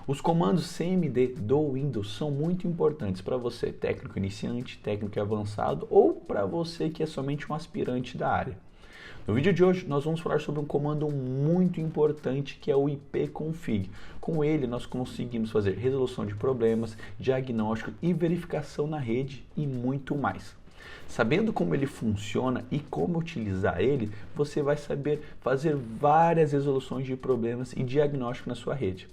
Os comandos CMD do Windows são muito importantes para você, técnico iniciante, técnico avançado ou para você que é somente um aspirante da área. No vídeo de hoje nós vamos falar sobre um comando muito importante que é o ipconfig. Com ele nós conseguimos fazer resolução de problemas, diagnóstico e verificação na rede e muito mais. Sabendo como ele funciona e como utilizar ele, você vai saber fazer várias resoluções de problemas e diagnóstico na sua rede.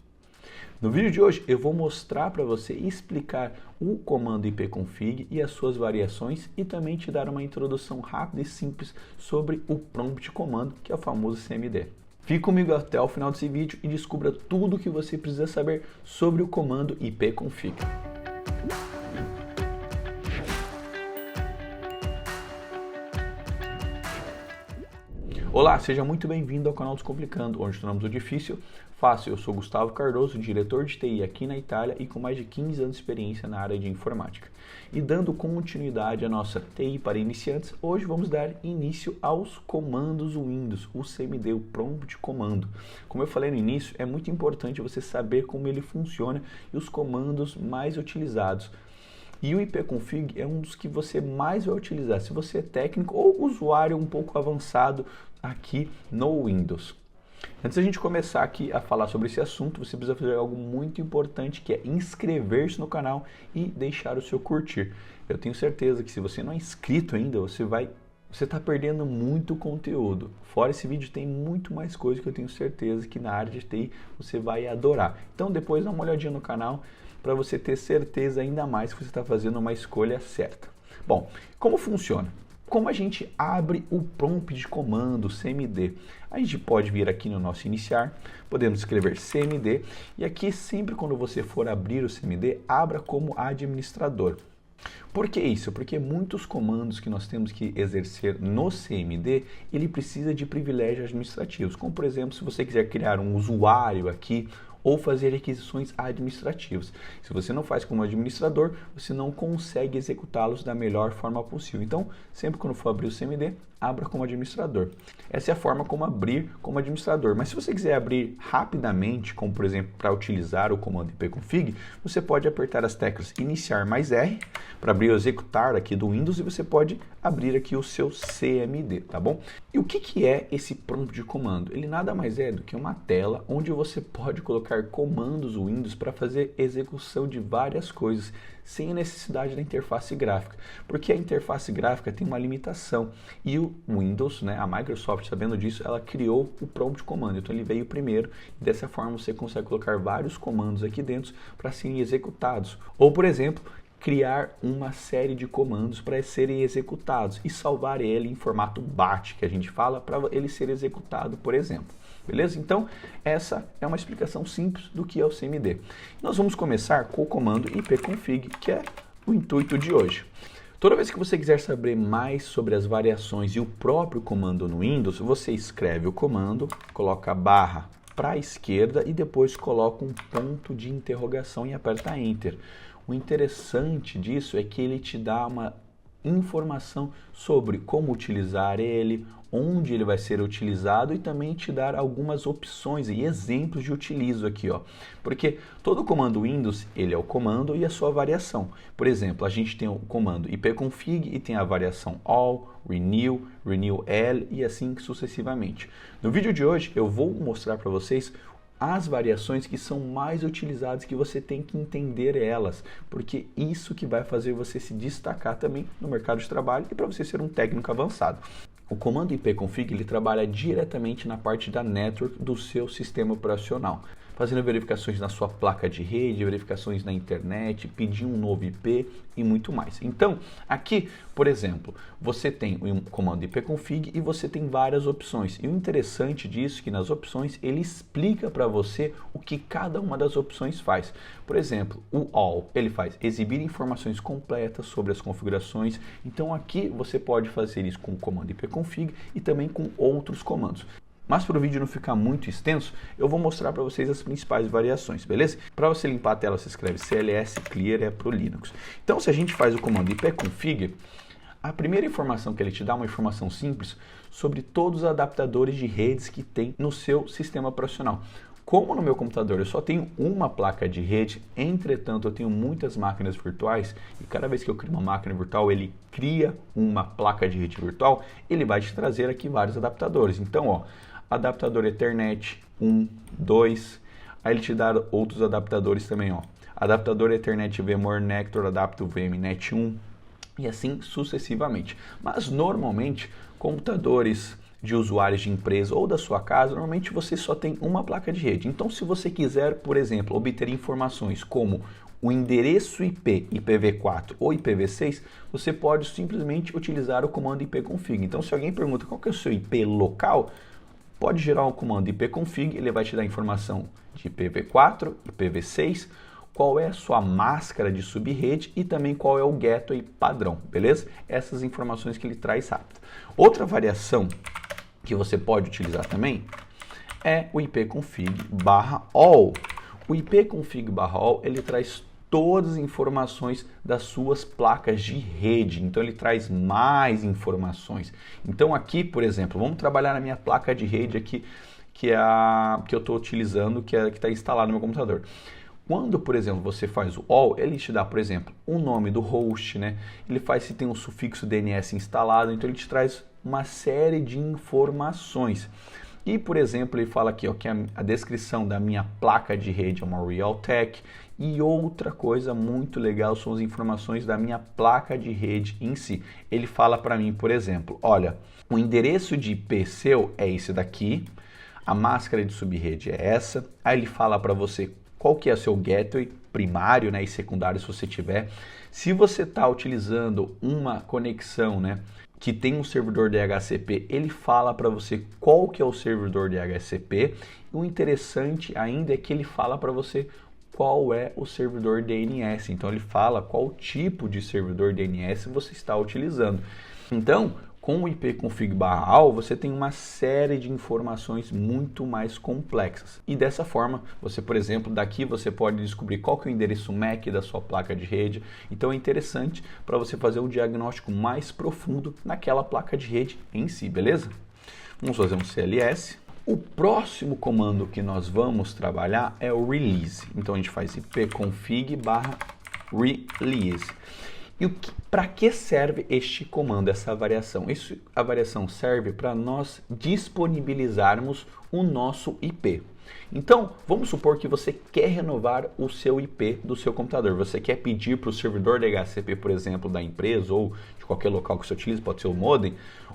No vídeo de hoje eu vou mostrar para você e explicar o comando ipconfig e as suas variações e também te dar uma introdução rápida e simples sobre o prompt comando, que é o famoso CMD. Fique comigo até o final desse vídeo e descubra tudo o que você precisa saber sobre o comando ipconfig. Olá, seja muito bem-vindo ao canal Descomplicando, onde tornamos o difícil fácil. Eu sou Gustavo Cardoso, diretor de TI aqui na Itália e com mais de 15 anos de experiência na área de informática. E dando continuidade à nossa TI para iniciantes, hoje vamos dar início aos comandos Windows, o CMD, o Prompt Comando. Como eu falei no início, é muito importante você saber como ele funciona e os comandos mais utilizados. E o ipconfig é um dos que você mais vai utilizar se você é técnico ou usuário um pouco avançado aqui no Windows. Antes da gente começar aqui a falar sobre esse assunto, você precisa fazer algo muito importante, que é inscrever-se no canal e deixar o seu curtir. Eu tenho certeza que se você não é inscrito ainda, você está perdendo muito conteúdo. Fora esse vídeo tem muito mais coisa que eu tenho certeza que na área de TI você vai adorar. Então depois dá uma olhadinha no canal para você ter certeza ainda mais que você está fazendo uma escolha certa. Bom, como funciona? Como a gente abre o prompt de comando CMD? A gente pode vir aqui no nosso iniciar, podemos escrever CMD e aqui sempre quando você for abrir o CMD, abra como administrador. Por que isso? Porque muitos comandos que nós temos que exercer no CMD, ele precisa de privilégios administrativos, como por exemplo, se você quiser criar um usuário aqui, ou fazer requisições administrativas. Se você não faz como administrador, você não consegue executá-los da melhor forma possível. Então, sempre quando for abrir o CMD, abra como administrador. Essa é a forma como abrir como administrador. Mas se você quiser abrir rapidamente, como por exemplo, para utilizar o comando ipconfig, você pode apertar as teclas iniciar mais R para abrir o executar aqui do Windows e você pode abrir aqui o seu CMD, tá bom? E o que é esse prompt de comando? Ele nada mais é do que uma tela onde você pode colocar comandos Windows para fazer execução de várias coisas sem a necessidade da interface gráfica, porque a interface gráfica tem uma limitação e o Windows, né, a Microsoft, sabendo disso, ela criou o prompt comando, então ele veio primeiro e dessa forma você consegue colocar vários comandos aqui dentro para serem executados, ou por exemplo, criar uma série de comandos para serem executados e salvar ele em formato BAT, que a gente fala, para ele ser executado, por exemplo. Beleza? Então, essa é uma explicação simples do que é o CMD. Nós vamos começar com o comando ipconfig, que é o intuito de hoje. Toda vez que você quiser saber mais sobre as variações e o próprio comando no Windows, você escreve o comando, coloca a barra para a esquerda e depois coloca um ponto de interrogação e aperta Enter. O interessante disso é que ele te dá uma informação sobre como utilizar ele, onde ele vai ser utilizado e também te dar algumas opções e exemplos de utilizo aqui, ó. Porque todo comando Windows, ele é o comando e a sua variação. Por exemplo, a gente tem o comando ipconfig e tem a variação all, renew, renew L e assim sucessivamente. No vídeo de hoje eu vou mostrar para vocês as variações que são mais utilizadas, que você tem que entender elas, porque isso que vai fazer você se destacar também no mercado de trabalho e para você ser um técnico avançado. O comando ipconfig ele trabalha diretamente na parte da network do seu sistema operacional, fazendo verificações na sua placa de rede, verificações na internet, pedir um novo IP e muito mais. Então, aqui, por exemplo, você tem um comando ipconfig e você tem várias opções. E o interessante disso é que nas opções ele explica para você o que cada uma das opções faz. Por exemplo, o all, ele faz exibir informações completas sobre as configurações. Então aqui você pode fazer isso com o comando ipconfig e também com outros comandos. Mas para o vídeo não ficar muito extenso, eu vou mostrar para vocês as principais variações, beleza? Para você limpar a tela, você escreve CLS Clear, é para o Linux. Então, se a gente faz o comando ipconfig, a primeira informação que ele te dá é uma informação simples sobre todos os adaptadores de redes que tem no seu sistema operacional. Como no meu computador eu só tenho uma placa de rede, entretanto eu tenho muitas máquinas virtuais e cada vez que eu crio uma máquina virtual, ele cria uma placa de rede virtual, ele vai te trazer aqui vários adaptadores. Então, ó, adaptador Ethernet 1, 2, aí ele te dá outros adaptadores também, ó. Adaptador Ethernet VMware Nectar Adapto VMnet 1 e assim sucessivamente. Mas normalmente, computadores de usuários de empresa ou da sua casa, normalmente você só tem uma placa de rede. Então, se você quiser, por exemplo, obter informações como o endereço IP, IPv4 ou IPv6, você pode simplesmente utilizar o comando ipconfig. Então, se alguém pergunta qual que é o seu IP local, pode gerar um comando ipconfig, ele vai te dar informação de IPv4, IPv6, qual é a sua máscara de subrede e também qual é o gateway padrão, beleza? Essas informações que ele traz rápido. Outra variação que você pode utilizar também é o ipconfig/all. O ipconfig/all, ele traz todas as informações das suas placas de rede, então ele traz mais informações. Então aqui, por exemplo, vamos trabalhar na minha placa de rede aqui, que eu estou utilizando, que está instalada no meu computador. Quando, por exemplo, você faz o all, ele te dá, por exemplo, o nome do host, né? Ele faz se tem um sufixo DNS instalado, então ele te traz uma série de informações. E, por exemplo, ele fala aqui ó, que a descrição da minha placa de rede é uma Realtek. E outra coisa muito legal são as informações da minha placa de rede em si. Ele fala para mim, por exemplo, olha, o endereço de IP seu é esse daqui, a máscara de subrede é essa. Aí ele fala para você qual que é o seu gateway primário, né, e secundário se você tiver. Se você está utilizando uma conexão, né, que tem um servidor DHCP, ele fala para você qual que é o servidor DHCP. E o interessante ainda é que ele fala para você qual é o servidor DNS. Então ele fala qual tipo de servidor DNS você está utilizando. Então, com o ipconfig/all, você tem uma série de informações muito mais complexas. E dessa forma, você, por exemplo, daqui você pode descobrir qual que é o endereço MAC da sua placa de rede. Então é interessante para você fazer um diagnóstico mais profundo naquela placa de rede em si, beleza? Vamos fazer um CLS. O próximo comando que nós vamos trabalhar é o release. Então a gente faz ipconfig/release. E para que serve este comando, essa variação? A variação serve para nós disponibilizarmos o nosso IP. Então, vamos supor que você quer renovar o seu IP do seu computador. Você quer pedir para o servidor DHCP, por exemplo, da empresa ou de qualquer local que você utilize, pode ser o modem,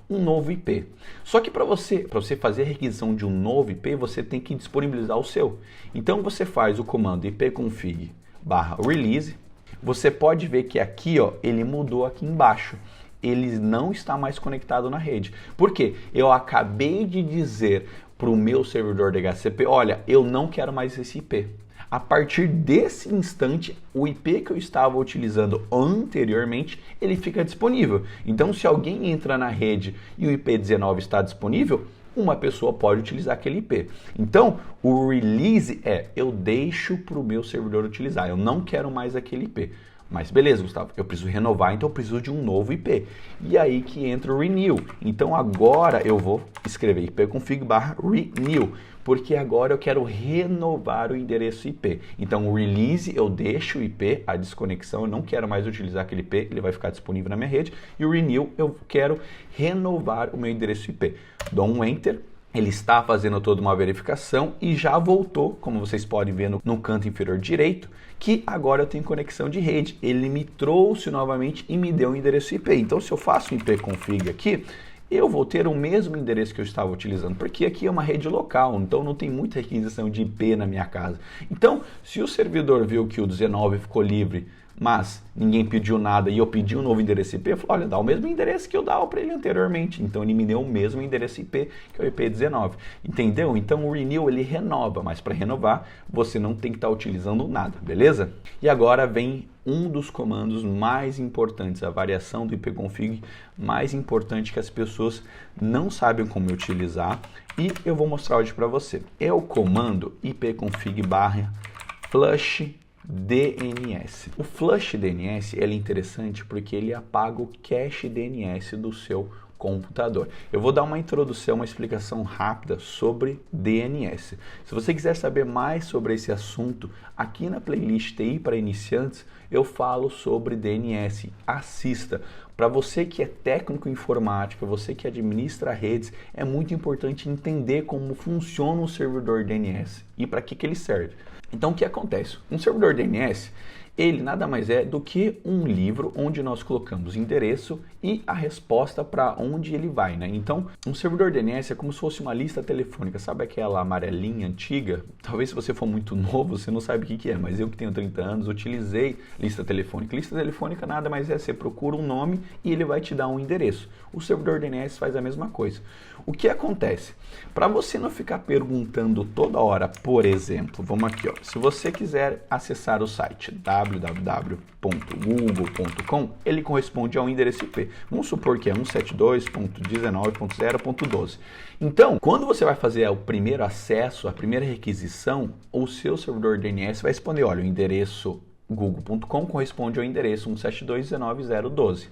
um novo IP. Só que para você fazer a requisição de um novo IP, você tem que disponibilizar o seu. Então, você faz o comando ipconfig/release. Você pode ver que aqui, ó, ele mudou aqui embaixo. Ele não está mais conectado na rede. Por quê? Eu acabei de dizer para o meu servidor DHCP, olha, eu não quero mais esse IP. A partir desse instante, o IP que eu estava utilizando anteriormente, ele fica disponível. Então, se alguém entra na rede e o IP 19 está disponível, uma pessoa pode utilizar aquele IP. Então, o release eu deixo para o meu servidor utilizar, eu não quero mais aquele IP. Mas beleza, Gustavo, eu preciso renovar, então eu preciso de um novo IP. E aí que entra o renew. Então agora eu vou escrever ipconfig/renew, porque agora eu quero renovar o endereço IP. Então o release eu deixo o IP, a desconexão, eu não quero mais utilizar aquele IP, ele vai ficar disponível na minha rede. E o renew eu quero renovar o meu endereço IP. Dou um enter. Ele está fazendo toda uma verificação e já voltou, como vocês podem ver no canto inferior direito, que agora eu tenho conexão de rede. Ele me trouxe novamente e me deu o endereço IP. Então, se eu faço um ipconfig aqui, eu vou ter o mesmo endereço que eu estava utilizando, porque aqui é uma rede local, então não tem muita requisição de IP na minha casa. Então, se o servidor viu que o 19 ficou livre, mas ninguém pediu nada e eu pedi um novo endereço IP, eu falei, olha, dá o mesmo endereço que eu dava para ele anteriormente. Então ele me deu o mesmo endereço IP, que é o IP 19. Entendeu? Então o renew ele renova, mas para renovar você não tem que estar utilizando nada, beleza? E agora vem um dos comandos mais importantes, a variação do ipconfig mais importante que as pessoas não sabem como utilizar e eu vou mostrar hoje para você. É o comando ipconfig/flush DNS. O flush DNS ele é interessante porque ele apaga o cache DNS do seu computador. Eu vou dar uma introdução, uma explicação rápida sobre DNS. Se você quiser saber mais sobre esse assunto, aqui na playlist TI para iniciantes, eu falo sobre DNS. Assista. Para você que é técnico em informática, você que administra redes, é muito importante entender como funciona um servidor DNS e para que ele serve. Então, o que acontece? Um servidor DNS, ele nada mais é do que um livro onde nós colocamos endereço e a resposta para onde ele vai, né? Então, um servidor DNS é como se fosse uma lista telefônica. Sabe aquela amarelinha antiga? Talvez se você for muito novo, você não sabe o que é, mas eu que tenho 30 anos utilizei lista telefônica. Lista telefônica nada mais é, você procura um nome e ele vai te dar um endereço. O servidor DNS faz a mesma coisa. O que acontece? Para você não ficar perguntando toda hora, por exemplo, vamos aqui, ó, se você quiser acessar o site www.google.com, ele corresponde a um endereço IP. Vamos supor que é 172.19.0.12. Então, quando você vai fazer o primeiro acesso, a primeira requisição, o seu servidor DNS vai responder, olha, o endereço google.com corresponde ao endereço 172.19.0.12.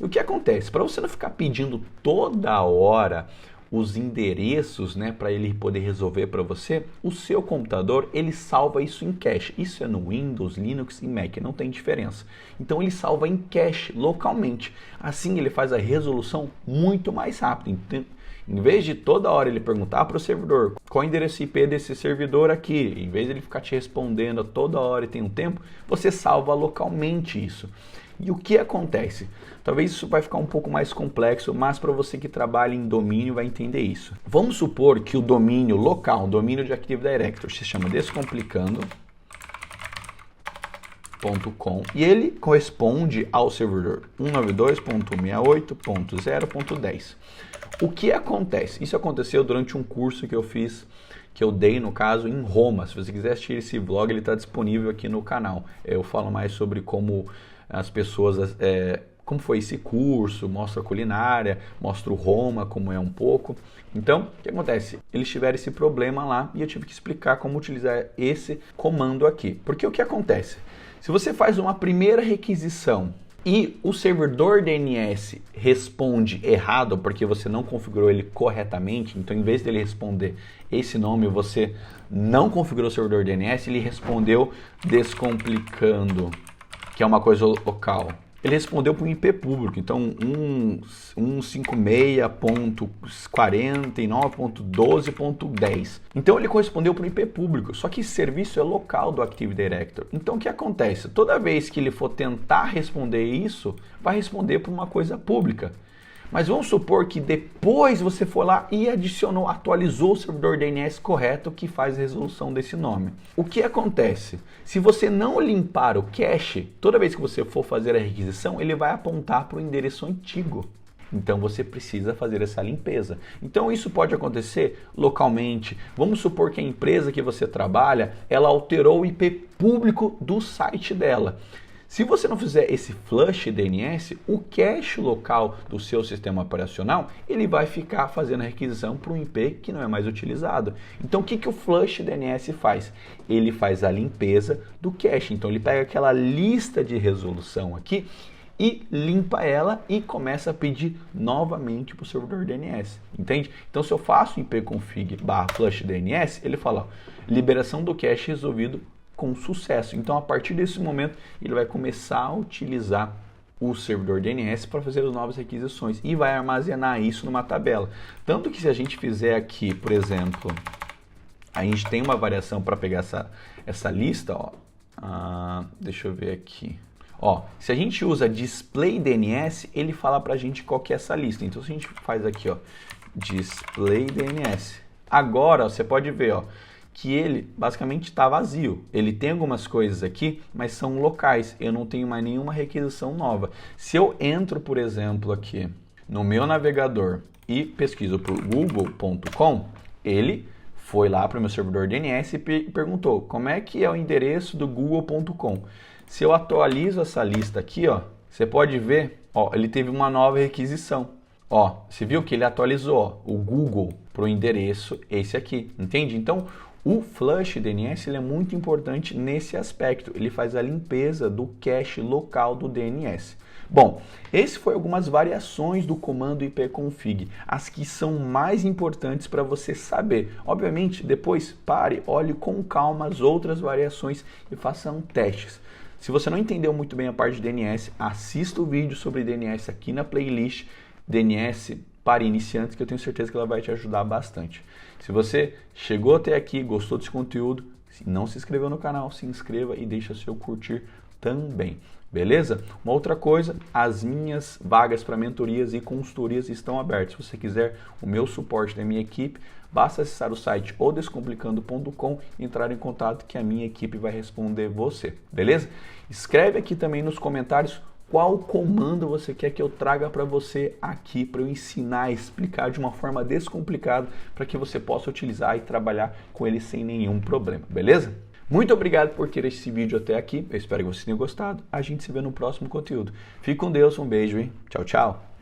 E o que acontece? Para você não ficar pedindo toda hora os endereços, né, para ele poder resolver para você, o seu computador, ele salva isso em cache. Isso é no Windows, Linux e Mac, não tem diferença. Então ele salva em cache localmente. Assim ele faz a resolução muito mais rápido. Então, em vez de toda hora ele perguntar para o servidor qual é o endereço IP desse servidor aqui, em vez de ele ficar te respondendo toda hora e tem um tempo, você salva localmente isso. E o que acontece? Talvez isso vai ficar um pouco mais complexo, mas para você que trabalha em domínio vai entender isso. Vamos supor que o domínio local, o domínio de Active Directory, se chama descomplicando.com e ele corresponde ao servidor 192.168.0.10. O que acontece? Isso aconteceu durante um curso que eu fiz, que eu dei, no caso, em Roma. Se você quiser assistir esse vlog, ele está disponível aqui no canal. Eu falo mais sobre como as pessoas, como foi esse curso, mostro a culinária, mostro Roma, como é um pouco. Então, o que acontece? Eles tiveram esse problema lá e eu tive que explicar como utilizar esse comando aqui. Porque o que acontece? Se você faz uma primeira requisição e o servidor DNS responde errado porque você não configurou ele corretamente, então em vez dele responder esse nome, você não configurou o servidor DNS, ele respondeu descomplicando, que é uma coisa local. Ele respondeu para um IP público, então 156.49.12.10. Então ele correspondeu para um IP público, só que esse serviço é local do Active Directory. Então o que acontece? Toda vez que ele for tentar responder isso, vai responder para uma coisa pública. Mas vamos supor que depois você for lá e adicionou, atualizou o servidor DNS correto que faz a resolução desse nome. O que acontece? Se você não limpar o cache, toda vez que você for fazer a requisição, ele vai apontar para o endereço antigo. Então você precisa fazer essa limpeza. Então isso pode acontecer localmente. Vamos supor que a empresa que você trabalha, ela alterou o IP público do site dela. Se você não fizer esse flush DNS, o cache local do seu sistema operacional, ele vai ficar fazendo a requisição para um IP que não é mais utilizado. Então o que o flush DNS faz? Ele faz a limpeza do cache. Então ele pega aquela lista de resolução aqui e limpa ela e começa a pedir novamente para o servidor DNS, entende? Então se eu faço ipconfig/flush DNS, ele fala, ó, liberação do cache resolvido com sucesso. Então a partir desse momento ele vai começar a utilizar o servidor DNS para fazer as novas requisições e vai armazenar isso numa tabela. Tanto que se a gente fizer aqui, por exemplo, a gente tem uma variação para pegar essa lista, ó. Deixa eu ver aqui. Ó, se a gente usa display DNS, ele fala para a gente qual que é essa lista. Então se a gente faz aqui, ó, display DNS. Agora você pode ver, ó, que ele basicamente está vazio. Ele tem algumas coisas aqui, mas são locais. Eu não tenho mais nenhuma requisição nova. Se eu entro, por exemplo, aqui no meu navegador e pesquiso por google.com, ele foi lá para o meu servidor DNS e perguntou como é que é o endereço do google.com. Se eu atualizo essa lista aqui, ó, você pode ver, ó, ele teve uma nova requisição. Ó, você viu que ele atualizou, ó, o Google para o endereço esse aqui, entende? Então, O Flush DNS ele é muito importante nesse aspecto, ele faz a limpeza do cache local do DNS. Bom, esse foi algumas variações do comando ipconfig, as que são mais importantes para você saber. Obviamente, depois pare, olhe com calma as outras variações e façam testes. Se você não entendeu muito bem a parte de DNS, assista o vídeo sobre DNS aqui na playlist DNS para iniciantes, que eu tenho certeza que ela vai te ajudar bastante. Se você chegou até aqui, gostou desse conteúdo, se não se inscreveu no canal, se inscreva e deixa seu curtir também. Beleza? Uma outra coisa, as minhas vagas para mentorias e consultorias estão abertas. Se você quiser o meu suporte da minha equipe, basta acessar o site odescomplicando.com e entrar em contato que a minha equipe vai responder você. Beleza? Escreve aqui também nos comentários qual comando você quer que eu traga para você aqui, para eu ensinar, explicar de uma forma descomplicada, para que você possa utilizar e trabalhar com ele sem nenhum problema, beleza? Muito obrigado por ter esse vídeo até aqui, eu espero que você tenha gostado, a gente se vê no próximo conteúdo. Fique com Deus, um beijo e tchau, tchau!